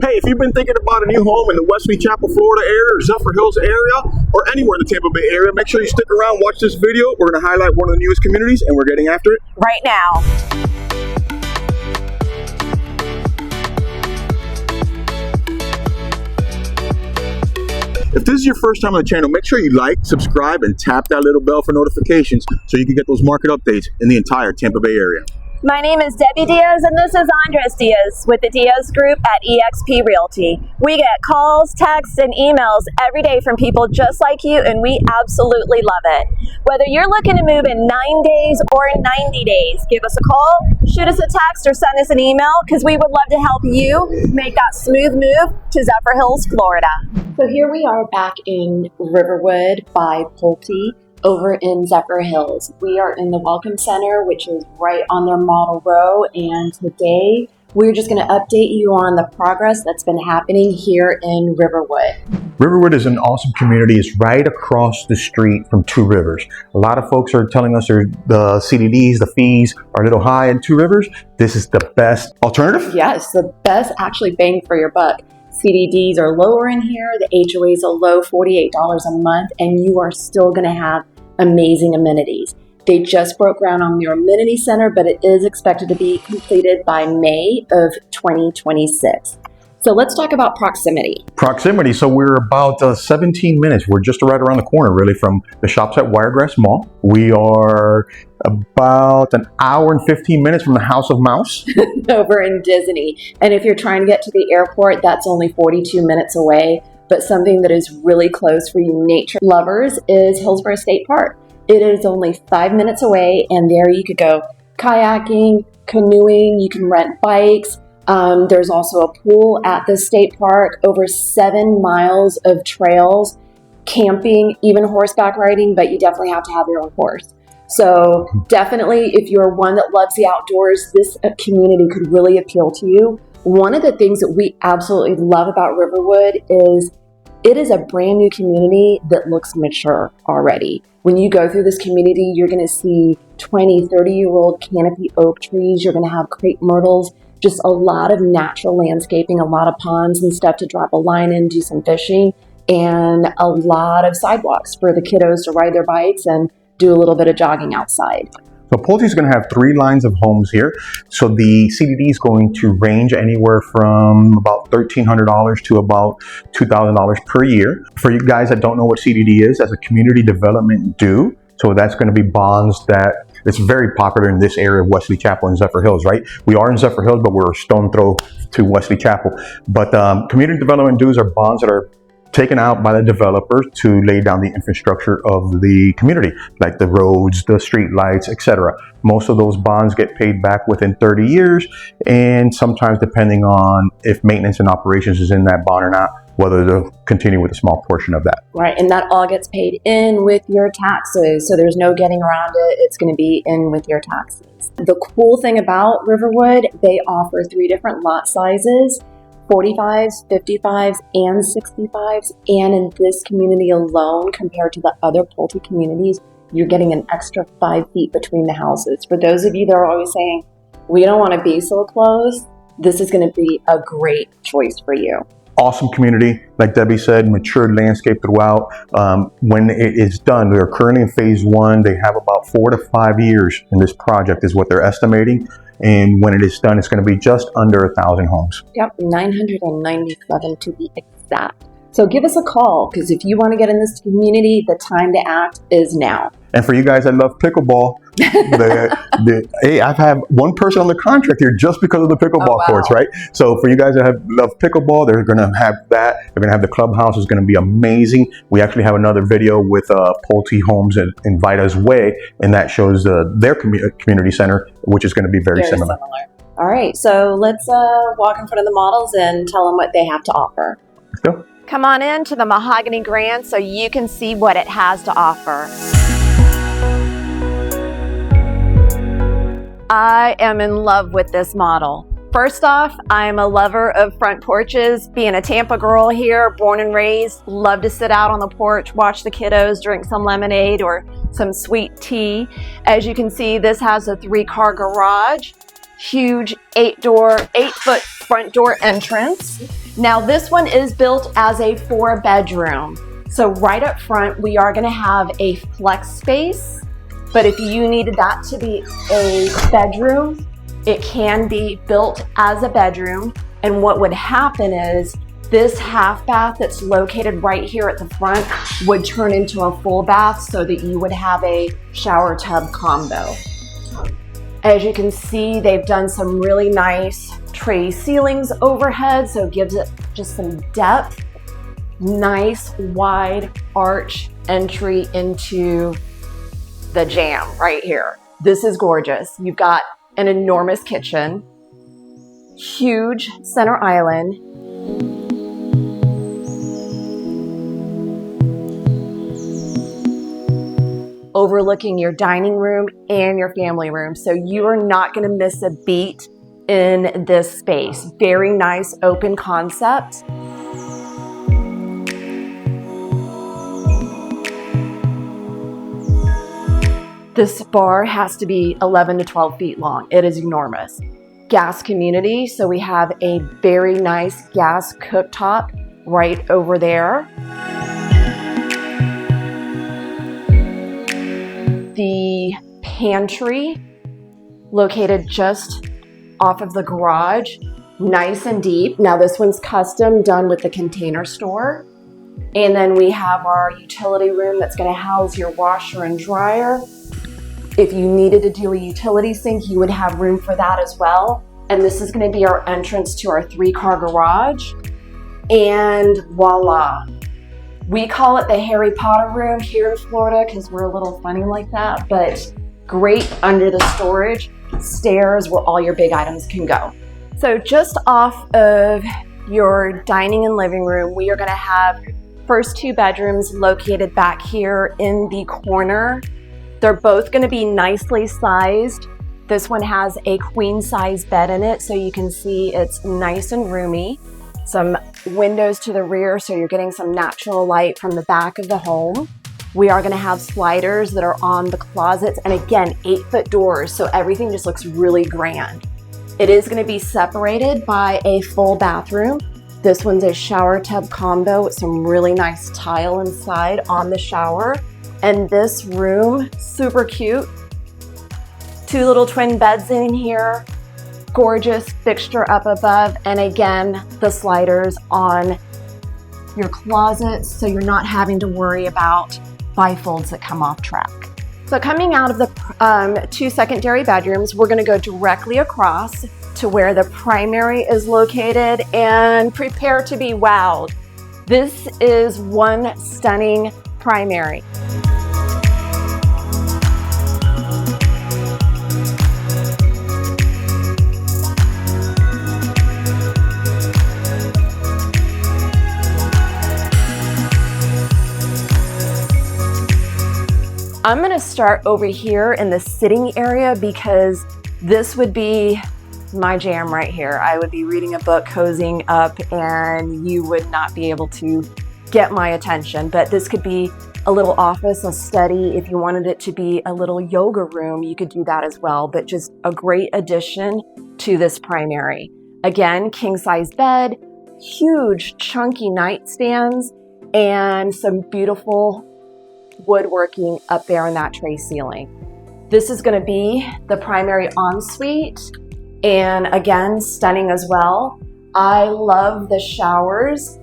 Hey, if you've been thinking about a new home in the Wesley Chapel, Florida area or Zephyrhills area or anywhere in the Tampa Bay area, make sure you stick around, watch this video. We're going to highlight one of the newest communities and we're getting after it right now. If this is your first time on the channel, make sure you like, subscribe, and tap that little bell for notifications so you can get those market updates in the entire Tampa Bay area. My name is Debbie Diaz, and this is Andres Diaz with the Diaz Group at eXp Realty. We get calls, texts, and emails every day from people just like you, and we absolutely love it. Whether you're looking to move in 9 days or in 90 days, give us a call, shoot us a text, or send us an email, because we would love to help you make that smooth move to Zephyrhills, Florida. So here we are back in Riverwood by Pulte over in Zephyrhills. We are in the Welcome Center, which is right on their model row, and today we're just going to update you on the progress that's been happening here in Riverwood. Riverwood is an awesome community. It's right across the street from Two Rivers. A lot of folks are telling us the CDDs, the fees are a little high in Two Rivers. This is the best alternative? Yes, the best actually bang for your buck. CDDs are lower in here, the HOAs are low, $48 a month, and you are still going to have amazing amenities. They just broke ground on their amenity center, but it is expected to be completed by May of 2026. So let's talk about proximity. Proximity, so we're about 17 minutes. We're just right around the corner, really, from the shops at Wiregrass Mall. We are about an hour and 15 minutes from the House of Mouse. Over in Disney. And if you're trying to get to the airport, that's only 42 minutes away. But something that is really close for you nature lovers is Hillsborough State Park. It is only 5 minutes away, and there you could go kayaking, canoeing, you can rent bikes. There's also a pool at the state park, over 7 miles of trails, camping, even horseback riding, but you definitely have to have your own horse. So definitely, if you're one that loves the outdoors, this community could really appeal to you. One of the things that we absolutely love about Riverwood is it is a brand new community that looks mature already. When you go through this community, you're going to see 20, 30-year-old canopy oak trees. You're going to have crepe myrtles, just a lot of natural landscaping, a lot of ponds and stuff to drop a line in, do some fishing, and a lot of sidewalks for the kiddos to ride their bikes and do a little bit of jogging outside. So Pulte is going to have 3 lines of homes here. So the CDD is going to range anywhere from about $1,300 to about $2,000 per year. For you guys that don't know what CDD is, as a community development due. So that's going to be bonds that it's very popular in this area of Wesley Chapel and Zephyrhills, right? We are in Zephyrhills, but we're a stone throw to Wesley Chapel. But community development dues are bonds that are taken out by the developer to lay down the infrastructure of the community, like the roads, the street lights, etc. Most of those bonds get paid back within 30 years, and sometimes depending on if maintenance and operations is in that bond or not, whether to continue with a small portion of that. Right, and that all gets paid in with your taxes, so there's no getting around it. It's going to be in with your taxes. The cool thing about Riverwood, they offer 3 different lot sizes, 45s, 55s, and 65s. And in this community alone, compared to the other Pulte communities, you're getting an extra 5 feet between the houses. For those of you that are always saying, we don't want to be so close, this is going to be a great choice for you. Awesome community, like Debbie said, mature landscape throughout. When it is done, they're currently in phase 1. They have about 4 to 5 years in this project is what they're estimating. And when it is done, it's going to be just under 1,000 homes. Yep, 997 to be exact. So give us a call, because if you want to get in this community, the time to act is now. And for you guys that love pickleball, hey, I've had one person on the contract here just because of the pickleball courts, right? So for you guys that love pickleball, they're going to have that. They're going to have the clubhouse. It's going to be amazing. We actually have another video with Pulte Homes and Vita's Way, and that shows their community center, which is going to be very similar. All right, so let's walk in front of the models and tell them what they have to offer. Let's go. Come on in to the Mahogany Grand so you can see what it has to offer. I am in love with this model. First off, I'm a lover of front porches. Being a Tampa girl here, born and raised, love to sit out on the porch, watch the kiddos, drink some lemonade or some sweet tea. As you can see, this has a 3-car garage, huge 8-foot front door entrance. Now this one is built as a 4-bedroom. So right up front, we are gonna have a flex space, but if you needed that to be a bedroom, it can be built as a bedroom. And what would happen is this half bath that's located right here at the front would turn into a full bath so that you would have a shower tub combo. As you can see, they've done some really nice tray ceilings overhead, so it gives it just some depth. Nice wide arch entry into the jam right here. This is gorgeous. You've got an enormous kitchen, huge center island, overlooking your dining room and your family room. So you are not going to miss a beat in this space. Very nice open concept. This bar has to be 11 to 12 feet long. It is enormous. Gas community, so we have a very nice gas cooktop right over there. The pantry located just off of the garage, nice and deep. Now this one's custom, done with the Container Store. And then we have our utility room that's going to house your washer and dryer. If you needed to do a utility sink, you would have room for that as well. And this is going to be our entrance to our 3-car garage. And voila. We call it the Harry Potter room here in Florida because we're a little funny like that, but great under the storage, stairs where all your big items can go. So just off of your dining and living room, we are going to have first 2 bedrooms located back here in the corner. They're both going to be nicely sized. This one has a queen size bed in it, so you can see it's nice and roomy. Some windows to the rear, so you're getting some natural light from the back of the home. We are going to have sliders that are on the closets, and again, 8-foot doors, so everything just looks really grand. It is going to be separated by a full bathroom. This one's a shower tub combo with some really nice tile inside on the shower. And this room, super cute. 2 little twin beds in here. Gorgeous fixture up above. And again, the sliders on your closets, so you're not having to worry about bifolds that come off track. So coming out of the 2 secondary bedrooms, we're going to go directly across to where the primary is located, and prepare to be wowed. This is one stunning primary. I'm going to start over here in the sitting area because this would be my jam right here. I would be reading a book, cozying up, and you would not be able to get my attention. But this could be a little office, a study. If you wanted it to be a little yoga room, you could do that as well. But just a great addition to this primary. Again, king size bed, huge chunky nightstands, and some beautiful woodworking up there in that tray ceiling. This is going to be the primary ensuite, and again, stunning as well. I love the showers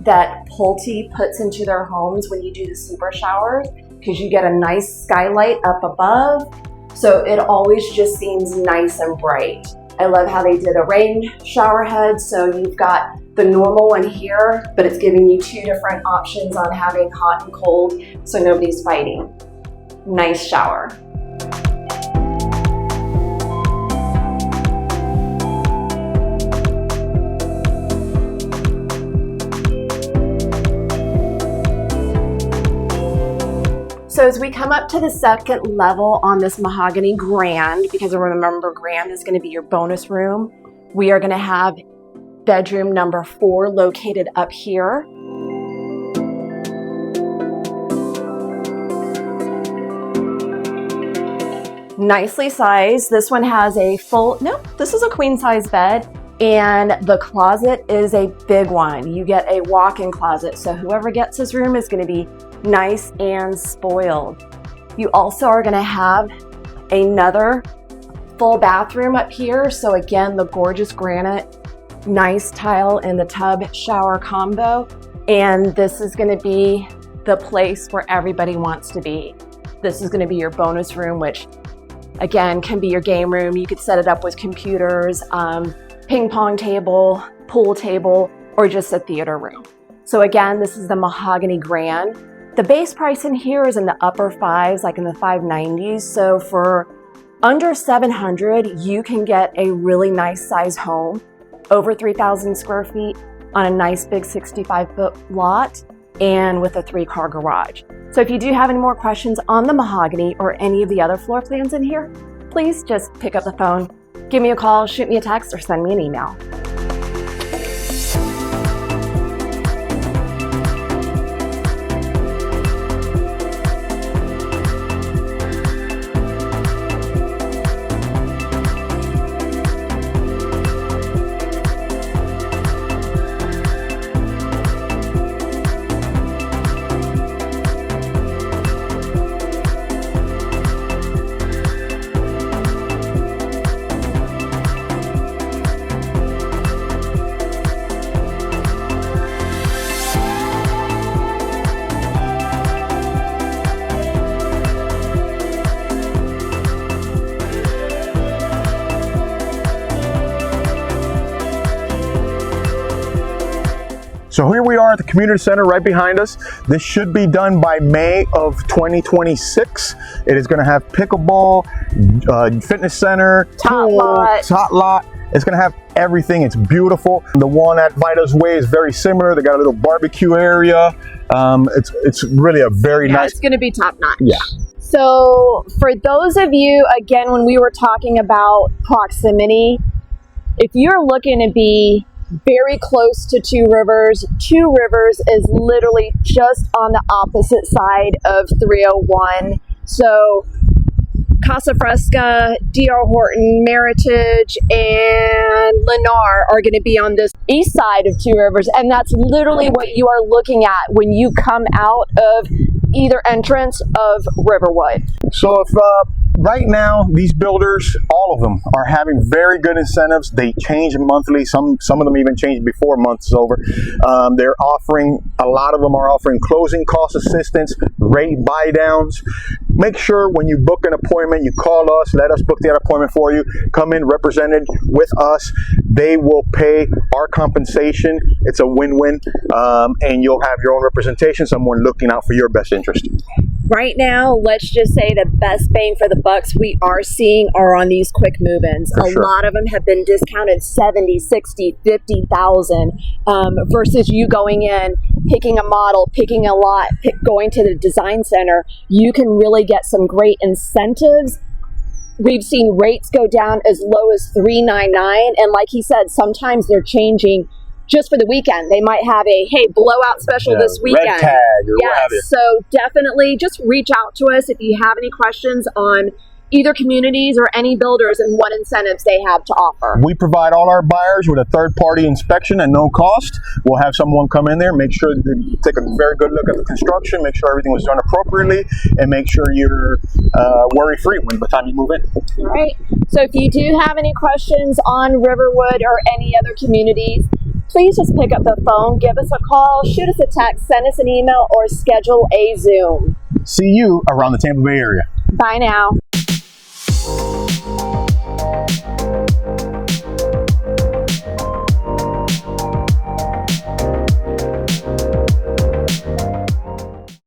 that Pulte puts into their homes when you do the super showers, because you get a nice skylight up above, so it always just seems nice and bright. I love how they did a rain shower head, so you've got the normal one here, but it's giving you 2 different options on having hot and cold, so nobody's fighting. Nice shower. So as we come up to the second level on this Mahogany Grand, because remember, Grand is going to be your bonus room, we are going to have bedroom number 4 located up here. Nicely sized. This one has a full, nope, this is a queen size bed. And the closet is a big one. You get a walk-in closet, so whoever gets this room is going to be nice and spoiled. You also are going to have another full bathroom up here. So again, the gorgeous granite, nice tile in the tub shower combo. And this is going to be the place where everybody wants to be. This is going to be your bonus room, which again can be your game room. You could set it up with computers, ping pong table, pool table, or just a theater room. So again, this is the Mahogany Grand. The base price in here is in the upper fives, like in the 590s. So for under $700, you can get a really nice size home, over 3,000 square feet on a nice big 65-foot lot and with a 3-car garage. So if you do have any more questions on the Mahogany or any of the other floor plans in here, please just pick up the phone, give me a call, shoot me a text, or send me an email. So here we are at the community center right behind us. This should be done by May of 2026. It is going to have pickleball, fitness center, Top lot. It's going to have everything. It's beautiful. The one at Vida's Way is very similar. They got a little barbecue area. It's really a very nice. It's going to be top notch. Yeah. So for those of you, again, when we were talking about proximity, if you're looking to be very close to Two Rivers is literally just on the opposite side of 301. So Casa Fresca, D.R. Horton, Meritage, and Lennar are going to be on this east side of Two Rivers, and that's literally what you are looking at when you come out of either entrance of Riverwood. So if right now these builders, all of them, are having very good incentives. They change monthly. Some of them even change before month is over. They're offering, a lot of them are offering closing cost assistance, rate buy downs. Make sure when you book an appointment, you call us, let us book that appointment for you. Come in represented with us. They will pay our compensation. It's a win-win, and you'll have your own representation, someone looking out for your best interest. Right now, let's just say the best bang for the bucks we are seeing are on these quick move-ins. A lot of them have been discounted 70, 60, 50,000 versus you going in, picking a model, picking a lot, going to the design center. You can really get some great incentives. We've seen rates go down as low as $399, and like he said, sometimes they're changing just for the weekend. They might have a, hey, blowout special this weekend. Red tag or what have you. So definitely just reach out to us if you have any questions on either communities or any builders and what incentives they have to offer. We provide all our buyers with a third-party inspection at no cost. We'll have someone come in there, make sure they take a very good look at the construction, make sure everything was done appropriately, and make sure you're worry-free by the time you move in. All right. So if you do have any questions on Riverwood or any other communities, please just pick up the phone, give us a call, shoot us a text, send us an email, or schedule a Zoom. See you around the Tampa Bay area. Bye now.